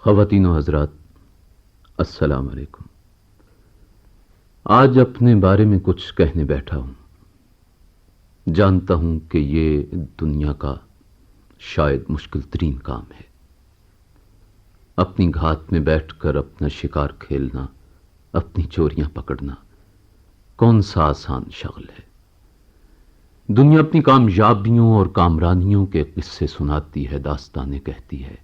خواتین و حضرات، السلام علیکم۔ آج اپنے بارے میں کچھ کہنے بیٹھا ہوں۔ جانتا ہوں کہ یہ دنیا کا شاید مشکل ترین کام ہے۔ اپنی گھات میں بیٹھ کر اپنا شکار کھیلنا، اپنی چوریاں پکڑنا کون سا آسان شغل ہے۔ دنیا اپنی کامیابیوں اور کامرانیوں کے قصے سناتی ہے، داستانیں کہتی ہے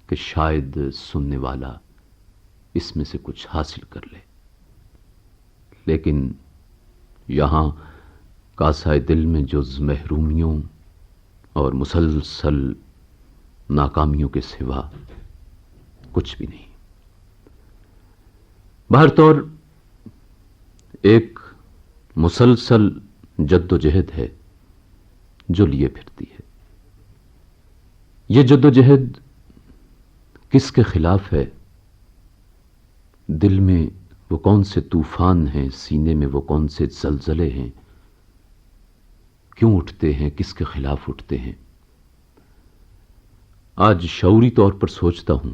کہ شاید سننے والا اس میں سے کچھ حاصل کر لے، لیکن یہاں کاسائے دل میں جز محرومیوں اور مسلسل ناکامیوں کے سوا کچھ بھی نہیں۔ بہرطور ایک مسلسل جد و جہد ہے جو لیے پھرتی ہے۔ یہ جد و جہد کس کے خلاف ہے؟ دل میں وہ کون سے طوفان ہیں، سینے میں وہ کون سے زلزلے ہیں، کیوں اٹھتے ہیں، کس کے خلاف اٹھتے ہیں؟ آج شعوری طور پر سوچتا ہوں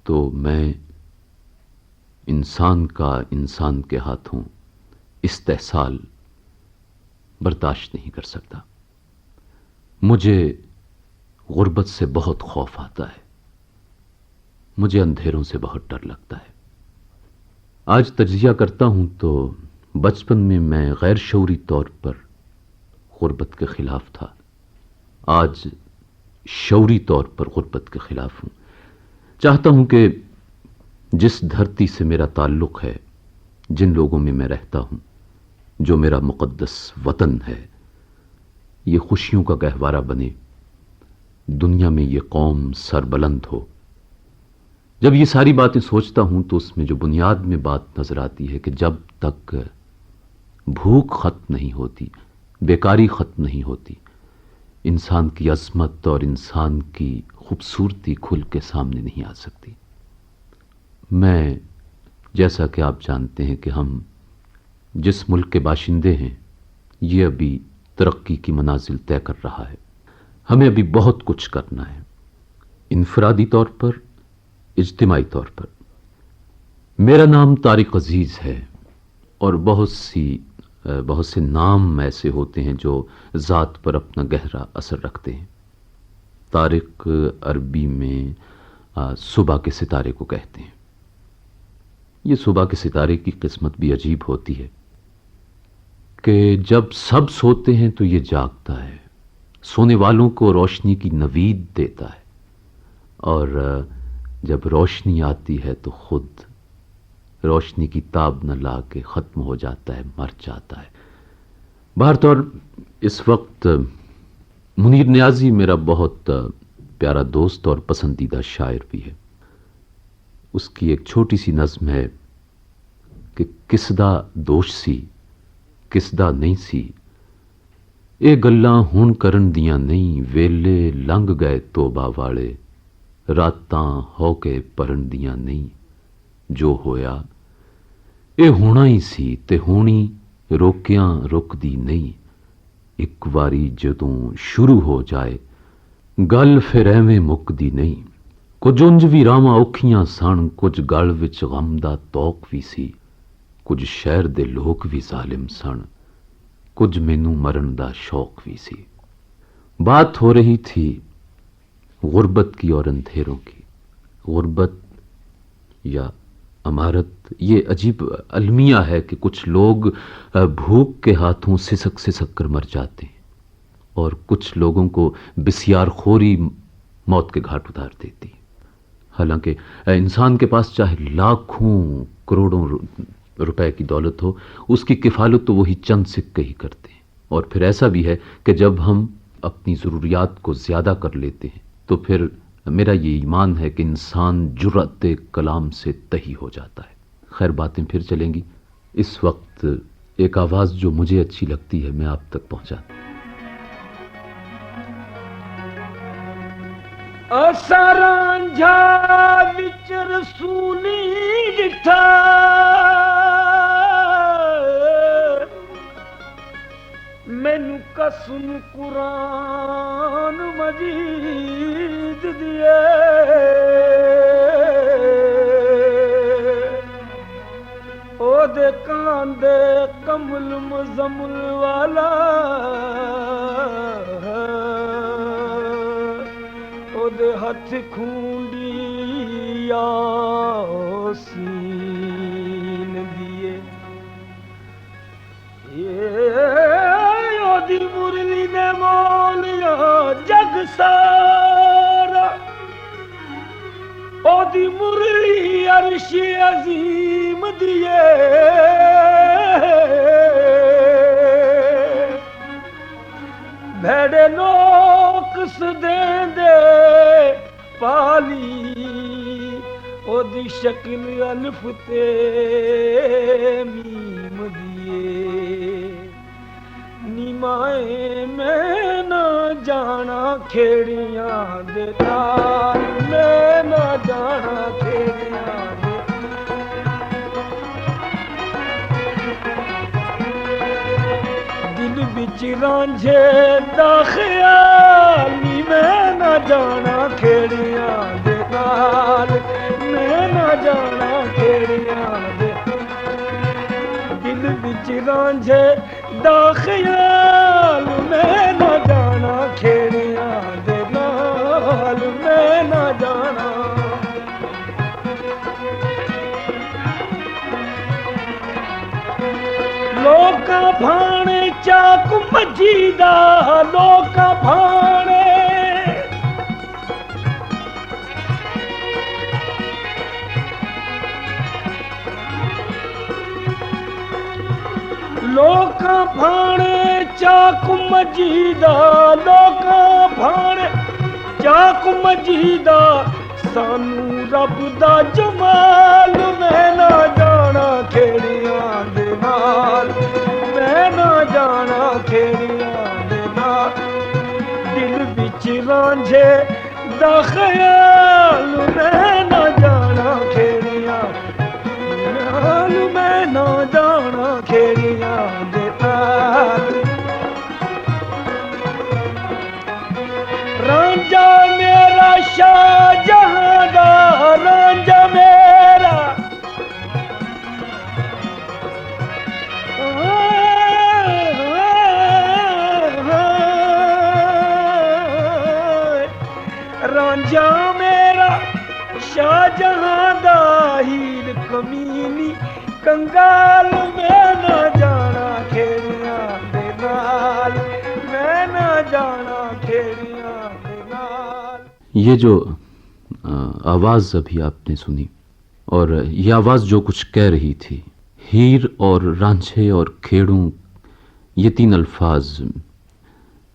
تو میں انسان کا انسان کے ہاتھوں استحصال برداشت نہیں کر سکتا۔ مجھے غربت سے بہت خوف آتا ہے، مجھے اندھیروں سے بہت ڈر لگتا ہے۔ آج تجزیہ کرتا ہوں تو بچپن میں میں غیر شعوری طور پر غربت کے خلاف تھا، آج شعوری طور پر غربت کے خلاف ہوں۔ چاہتا ہوں کہ جس دھرتی سے میرا تعلق ہے، جن لوگوں میں میں رہتا ہوں، جو میرا مقدس وطن ہے، یہ خوشیوں کا گہوارہ بنے، دنیا میں یہ قوم سربلند ہو۔ جب یہ ساری باتیں سوچتا ہوں تو اس میں جو بنیاد میں بات نظر آتی ہے کہ جب تک بھوک ختم نہیں ہوتی، بیکاری ختم نہیں ہوتی، انسان کی عظمت اور انسان کی خوبصورتی کھل کے سامنے نہیں آ سکتی۔ میں، جیسا کہ آپ جانتے ہیں کہ ہم جس ملک کے باشندے ہیں، یہ ابھی ترقی کی منازل طے کر رہا ہے۔ ہمیں ابھی بہت کچھ کرنا ہے، انفرادی طور پر، اجتماعی طور پر۔ میرا نام طارق عزیز ہے، اور بہت سے نام ایسے ہوتے ہیں جو ذات پر اپنا گہرا اثر رکھتے ہیں۔ طارق عربی میں صبح کے ستارے کو کہتے ہیں۔ یہ صبح کے ستارے کی قسمت بھی عجیب ہوتی ہے کہ جب سب سوتے ہیں تو یہ جاگتا ہے، سونے والوں کو روشنی کی نوید دیتا ہے، اور جب روشنی آتی ہے تو خود روشنی کی تاب نہ لا کے ختم ہو جاتا ہے، مر جاتا ہے۔ بہرطور اس وقت منیر نیازی میرا بہت پیارا دوست اور پسندیدہ شاعر بھی ہے۔ اس کی ایک چھوٹی سی نظم ہے کہ کسدا دوش سی کسدا نہیں سی، اے گلاں ہن کرن دیاں نہیں، ویلے لنگ گئے توبہ والے، راتاں ہو کے پرن دیاں نہیں، جو ہویا اے ہونا ہی سی تے ہونی روکیاں رک دی نہیں، ایک واری جدوں شروع ہو جائے گل پھر ایویں مک دی نہیں۔ کچھ انج بھی راواں اوکھیاں سن، کچھ گل وچ غم دا توق بھی سی، کچھ شہر دے لوگ بھی ظالم سن، کچھ مینوں مرن دا شوق بھی سی۔ بات ہو رہی تھی غربت کی اور اندھیروں کی۔ غربت یا امارت یہ عجیب المیہ ہے کہ کچھ لوگ بھوک کے ہاتھوں سسک سسک کر مر جاتے ہیں، اور کچھ لوگوں کو بسیار خوری موت کے گھاٹ اتار دیتی ہے۔ حالانکہ انسان کے پاس چاہے لاکھوں کروڑوں روپے کی دولت ہو، اس کی کفالت تو وہی چند سکے ہی کرتے ہیں۔ اور پھر ایسا بھی ہے کہ جب ہم اپنی ضروریات کو زیادہ کر لیتے ہیں تو پھر میرا یہ ایمان ہے کہ انسان جرأت کلام سے تہی ہو جاتا ہے۔ خیر، باتیں پھر چلیں گی۔ اس وقت ایک آواز جو مجھے اچھی لگتی ہے میں آپ تک پہنچاتا ہوں۔ رانجھا وچ رسولی ڈٹھا، مینوں قسم قرآن مجید دیے، دے کاندے کمل مزمل والا او دے ہتھ کھونڈی یاسین دیے او دی مرلی نے مولیا جگ سارا او دی مرلی عرش عظیم دیے بھیڑے نوکس دین دے پالی او دی شکل الف تے میم دیے نیمائے میں نہ جانا کھیڑیاں دے نال میں نہ جانا کھیڑیاں دے دل بچ رانجھے دا خیال نی میں نہ جانا کھیڑیاں دے نال میں نہ جانا کھیڑیاں دے دل بچ رانجھے دا خیال میں نہ جانا کھیڑیاں دے نال میں نہ جانا لوکاں بھانے چاک مجیدہ لوکاں بھانے لوکاں بھانے چاک مجیدہ لوکاں بھانے چاک مجیدہ سانو رب دا جمال میں نہ جانا کھیڑیاں دے نال میں نہ جانا کھیڑیاں دے نال دل بچ رانجھے دا خیال میں نہ جانا کھیڑیاں نال میں نہ جانا کھیڑیاں دے نال رانجھا میرا شاہ جہاں دا رانجھا میرا رانجھا میرا شاہ جہاں دا ہیر کمینی کنگال میں نہ جانا کھیڑیاں دے نال میں نہ جانا کھیڑیاں دے نال یہ جو آواز ابھی آپ نے سنی اور یہ آواز جو کچھ کہہ رہی تھی ہیر اور رانجھے اور کھیڑوں یہ تین الفاظ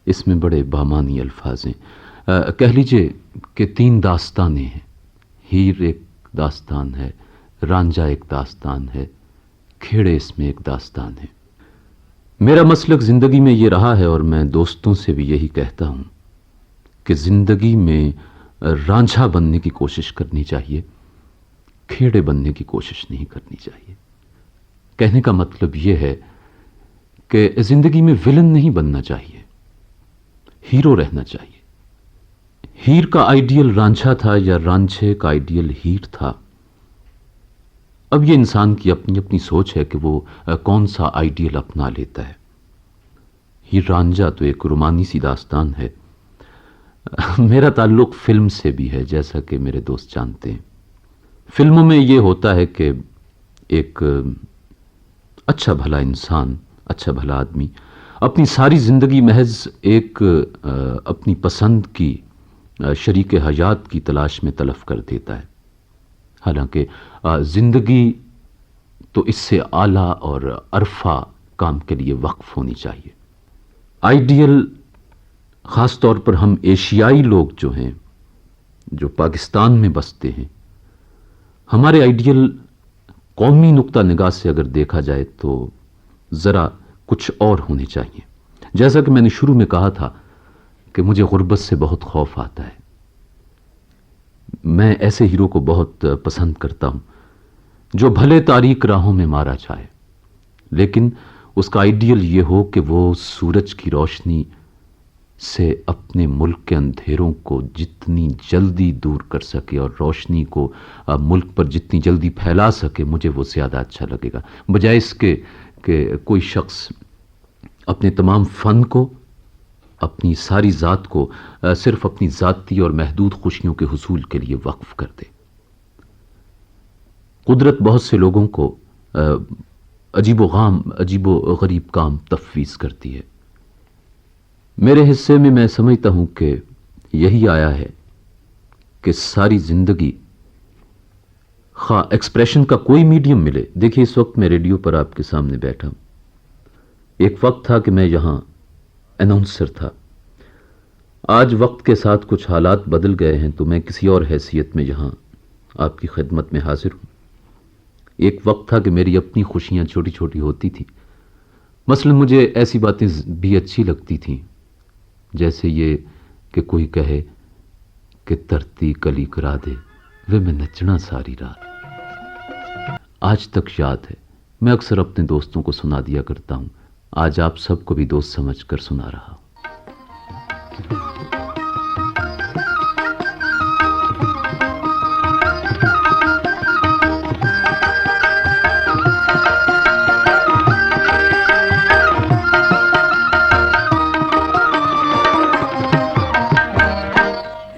اس میں بڑے بامانی الفاظ ہیں کہہ لیجئے کہ تین داستانیں ہیں ہیر ایک داستان ہے رانجھا ایک داستان ہے کھیڑے اس میں ایک داستان ہے میرا مسلک زندگی میں یہ رہا ہے اور میں دوستوں سے بھی یہی کہتا ہوں کہ زندگی میں رانجھا بننے کی کوشش کرنی چاہیے کھیڑے بننے کی کوشش نہیں کرنی چاہیے کہنے کا مطلب یہ ہے کہ زندگی میں ولن نہیں بننا چاہیے ہیرو رہنا چاہیے ہیر کا آئیڈیل رانجھا تھا یا رانجھے کا آئیڈیل ہیر تھا اب یہ انسان کی اپنی اپنی سوچ ہے کہ وہ کون سا آئیڈیل اپنا لیتا ہے ہیر رانجھا تو ایک رومانی سی داستان ہے میرا تعلق فلم سے بھی ہے جیسا کہ میرے دوست جانتے ہیں فلموں میں یہ ہوتا ہے کہ ایک اچھا بھلا انسان اچھا بھلا آدمی اپنی ساری زندگی محض ایک اپنی پسند کی شریک حیات کی تلاش میں تلف کر دیتا ہے حالانکہ زندگی تو اس سے اعلیٰ اور عرفہ کام کے لیے وقف ہونی چاہیے آئیڈیل خاص طور پر ہم ایشیائی لوگ جو ہیں جو پاکستان میں بستے ہیں ہمارے آئیڈیل قومی نقطہ نگاہ سے اگر دیکھا جائے تو ذرا کچھ اور ہونے چاہیے جیسا کہ میں نے شروع میں کہا تھا کہ مجھے غربت سے بہت خوف آتا ہے میں ایسے ہیرو کو بہت پسند کرتا ہوں جو بھلے تاریک راہوں میں مارا جائے لیکن اس کا آئیڈیل یہ ہو کہ وہ سورج کی روشنی سے اپنے ملک کے اندھیروں کو جتنی جلدی دور کر سکے اور روشنی کو ملک پر جتنی جلدی پھیلا سکے، مجھے وہ زیادہ اچھا لگے گا، بجائے اس کے کہ کوئی شخص اپنے تمام فن کو، اپنی ساری ذات کو صرف اپنی ذاتی اور محدود خوشیوں کے حصول کے لیے وقف کر دے۔ قدرت بہت سے لوگوں کو عجیب و غریب کام تفویض کرتی ہے۔ میرے حصے میں میں سمجھتا ہوں کہ یہی آیا ہے کہ ساری زندگی خواہ ایکسپریشن کا کوئی میڈیم ملے۔ دیکھیے اس وقت میں ریڈیو پر آپ کے سامنے بیٹھا ہوں، ایک وقت تھا کہ میں یہاں اناؤنسر تھا، آج وقت کے ساتھ کچھ حالات بدل گئے ہیں تو میں کسی اور حیثیت میں یہاں آپ کی خدمت میں حاضر ہوں۔ ایک وقت تھا کہ میری اپنی خوشیاں چھوٹی چھوٹی ہوتی تھیں، مثلا مجھے ایسی باتیں بھی اچھی لگتی تھیں جیسے یہ کہ کوئی کہے کہ ترتی کلی کرا دے وہ میں نچنا ساری رات۔ آج تک یاد ہے، میں اکثر اپنے دوستوں کو سنا دیا کرتا ہوں، آج آپ سب کو بھی دوست سمجھ کر سنا رہا ہوں۔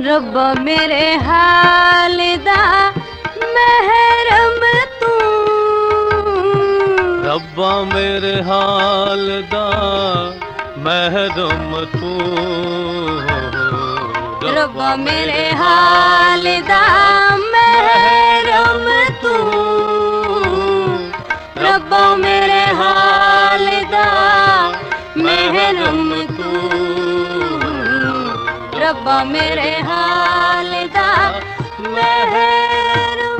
ربا میرے حال دا محرم تو، ربا میرے حال دا محرم تو، ربا میرے حال دا محرم تو، ربا میرے حال دا محرم تو، ربا میرے حال دا محرم۔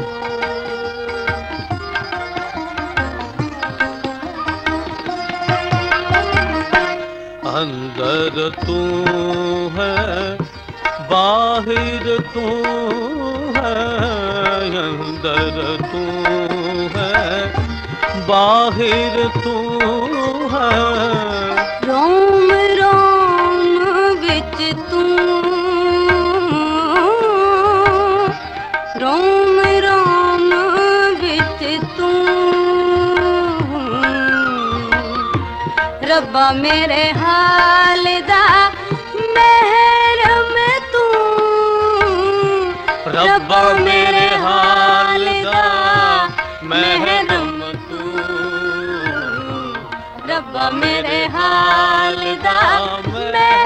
اندر تو ہے باہر تو ہے، اندر تو ہے باہر تو ہے، روم روم وچ تو، روم روم وچ تو، ربا میرے حال دا محرم تو، ربا میرے حال دا محرم تو، ربا میرے حال دا محرم۔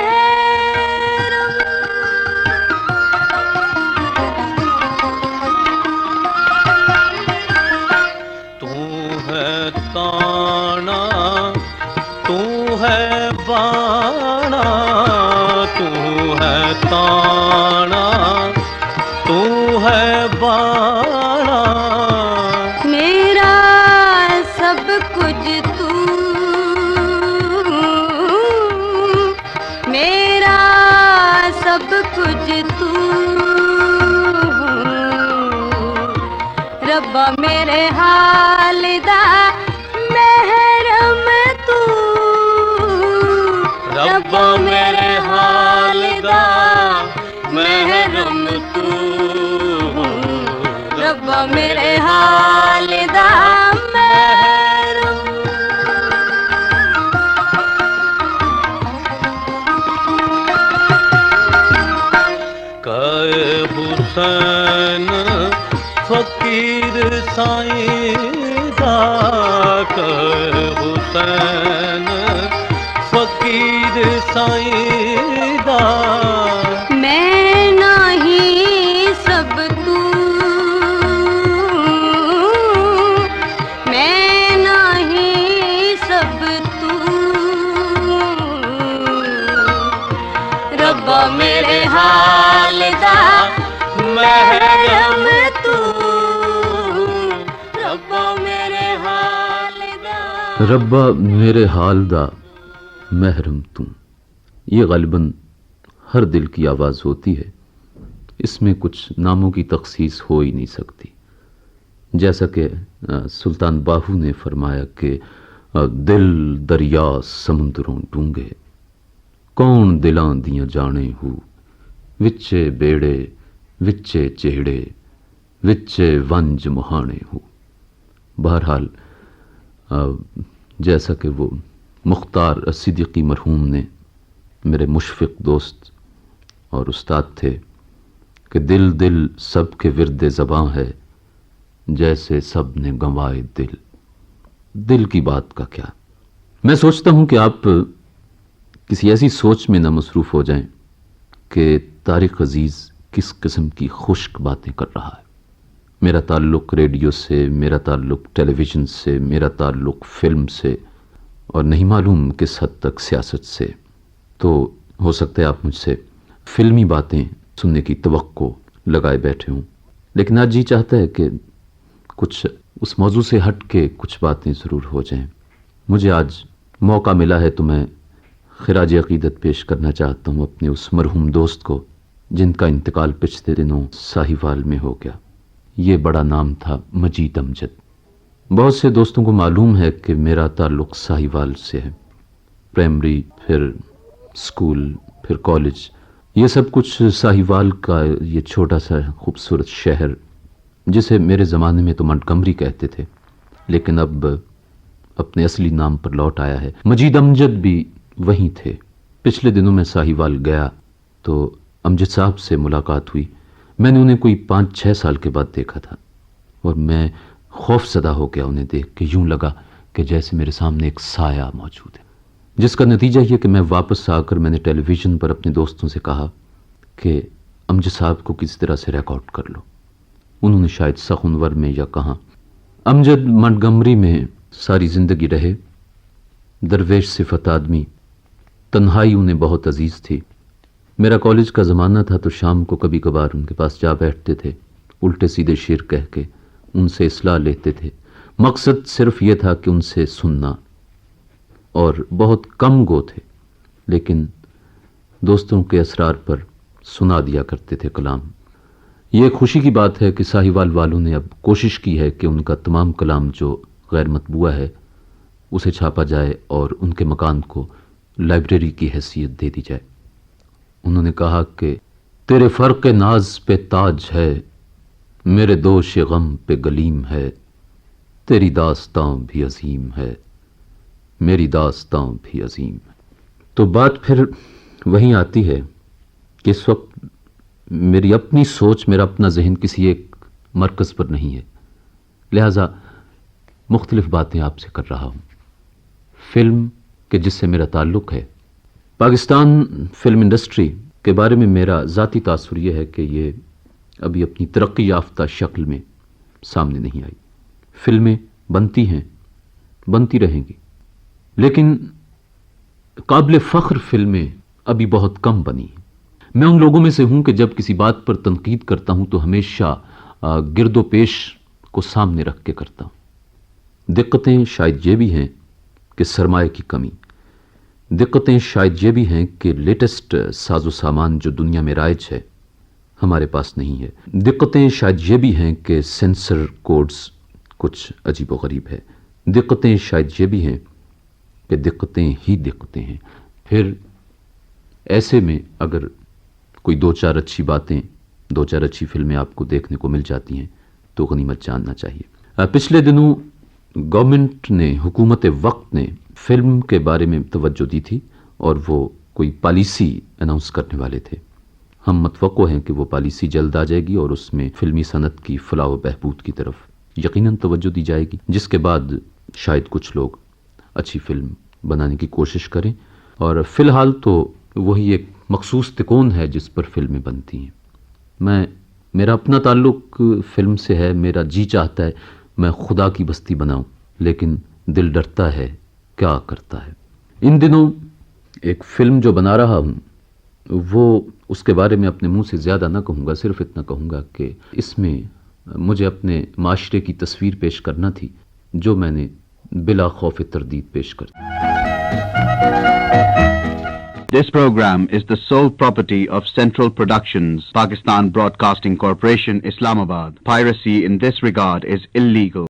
تو ہے تانا تو ہے بانا، تو ہے تانا تو ہے بانا، میرا سب کچھ تو، میرا سب کچھ تو، ربا میرے حال دا محرم تو، ربا میرے حال دا محرم تو، ربا میرے حال دا محرم۔ کہ حسین فقیر سائیں دا، کہ حسین فقیر سائیں دا، میں نہیں سب تو، میں نہیں سب تو، ربا میرے حال دا محرم تو، ربا میرے حال دا، ربا میرے حال دا محرم تو، یہ غالباً ہر دل کی آواز ہوتی ہے، اس میں کچھ ناموں کی تخصیص ہو ہی نہیں سکتی، جیسا کہ سلطان باہو نے فرمایا کہ دل دریا سمندروں ڈونگے، کون دلاں دیاں جانے ہو وچے بیڑے وچے چہڑے وچے ونج مہانے ہو. بہرحال جیسا کہ وہ مختار صدیقی مرحوم نے میرے مشفق دوست اور استاد تھے کہ دل دل سب کے ورد زباں ہے جیسے سب نے گنوائے دل. دل کی بات کا کیا. میں سوچتا ہوں کہ آپ کسی ایسی سوچ میں نہ مصروف ہو جائیں کہ طارق عزیز کس قسم کی خشک باتیں کر رہا ہے. میرا تعلق ریڈیو سے، میرا تعلق ٹیلی ویژن سے، میرا تعلق فلم سے، اور نہیں معلوم کس حد تک سیاست سے. تو ہو سکتا ہے آپ مجھ سے فلمی باتیں سننے کی توقع لگائے بیٹھے ہوں، لیکن آج جی چاہتا ہے کہ کچھ اس موضوع سے ہٹ کے کچھ باتیں ضرور ہو جائیں. مجھے آج موقع ملا ہے تو میں خراج عقیدت پیش کرنا چاہتا ہوں اپنے اس مرحوم دوست کو جن کا انتقال پچھلے دنوں ساہیوال میں ہو گیا. یہ بڑا نام تھا مجید امجد. بہت سے دوستوں کو معلوم ہے کہ میرا تعلق ساہیوال سے ہے. پرائمری، پھر اسکول، پھر کالج، یہ سب کچھ ساہیوال کا یہ چھوٹا سا خوبصورت شہر جسے میرے زمانے میں تو منٹگمری کہتے تھے لیکن اب اپنے اصلی نام پر لوٹ آیا ہے. مجید امجد بھی وہیں تھے. پچھلے دنوں میں ساہیوال گیا تو امجد صاحب سے ملاقات ہوئی. میں نے انہیں کوئی 5-6 سال کے بعد دیکھا تھا اور میں خوف زدہ ہو گیا انہیں دیکھ کے. یوں لگا کہ جیسے میرے سامنے ایک سایہ موجود ہے، جس کا نتیجہ یہ کہ میں واپس آ کر میں نے ٹیلی ویژن پر اپنے دوستوں سے کہا کہ امجد صاحب کو کسی طرح سے ریکارڈ کر لو. انہوں نے شاید سخنور میں یا کہاں. امجد منٹگمری میں ساری زندگی رہے. درویش صفت آدمی، تنہائی انہیں بہت عزیز تھی. میرا کالج کا زمانہ تھا تو شام کو کبھی کبھار ان کے پاس جا بیٹھتے تھے. الٹے سیدھے شعر کہہ کے ان سے اصلاح لیتے تھے. مقصد صرف یہ تھا کہ ان سے سننا. اور بہت کم گو تھے لیکن دوستوں کے اسرار پر سنا دیا کرتے تھے کلام. یہ ایک خوشی کی بات ہے کہ ساہیوال والوں نے اب کوشش کی ہے کہ ان کا تمام کلام جو غیر مطبوعہ ہے اسے چھاپا جائے اور ان کے مکان کو لائبریری کی حیثیت دے دی جائے. انہوں نے کہا کہ تیرے فرق ناز پہ تاج ہے، میرے دوش غم پہ گلیم ہے، تیری داستاں بھی عظیم ہے، میری داستاں بھی عظیم ہے. تو بات پھر وہیں آتی ہے کہ اس وقت میری اپنی سوچ، میرا اپنا ذہن کسی ایک مرکز پر نہیں ہے، لہذا مختلف باتیں آپ سے کر رہا ہوں. فلم کے جس سے میرا تعلق ہے، پاکستان فلم انڈسٹری کے بارے میں میرا ذاتی تاثر یہ ہے کہ یہ ابھی اپنی ترقی یافتہ شکل میں سامنے نہیں آئی. فلمیں بنتی ہیں، بنتی رہیں گی، لیکن قابل فخر فلمیں ابھی بہت کم بنی ہیں. میں ان لوگوں میں سے ہوں کہ جب کسی بات پر تنقید کرتا ہوں تو ہمیشہ گرد و پیش کو سامنے رکھ کے کرتا ہوں. دقتیں شاید یہ بھی ہیں کہ سرمایہ کی کمی، دقتیں شاید یہ بھی ہیں کہ لیٹسٹ ساز و سامان جو دنیا میں رائج ہے ہمارے پاس نہیں ہے. دقتیں شاید یہ بھی ہیں کہ سینسر کوڈز کچھ عجیب و غریب ہے. دقتیں شاید یہ بھی ہیں کہ دقتیں ہی دقتیں ہیں. پھر ایسے میں اگر کوئی 2-4 اچھی باتیں، 2-4 اچھی فلمیں آپ کو دیکھنے کو مل جاتی ہیں تو غنیمت جاننا چاہیے. پچھلے دنوں گورنمنٹ نے، حکومت وقت نے فلم کے بارے میں توجہ دی تھی اور وہ کوئی پالیسی اناؤنس کرنے والے تھے. ہم متوقع ہیں کہ وہ پالیسی جلد آ جائے گی اور اس میں فلمی صنعت کی فلاح و بہبود کی طرف یقیناً توجہ دی جائے گی، جس کے بعد شاید کچھ لوگ اچھی فلم بنانے کی کوشش کریں. اور فی الحال تو وہی ایک مخصوص تکون ہے جس پر فلمیں بنتی ہیں. میرا اپنا تعلق فلم سے ہے. میرا جی چاہتا ہے میں خدا کی بستی بناؤں، لیکن دل ڈرتا ہے کیا کرتا ہے. ان دنوں ایک فلم جو بنا رہا ہوں وہ اس کے بارے میں اپنے منہ سے زیادہ نہ کہوں گا، صرف اتنا کہوں گا کہ اس میں مجھے اپنے معاشرے کی تصویر پیش کرنا تھی جو میں نے بلا خوف تردید پیش کر دی. This program is the sole property of Central Productions, Pakistan Broadcasting Corporation, Islamabad. Piracy in this regard is illegal.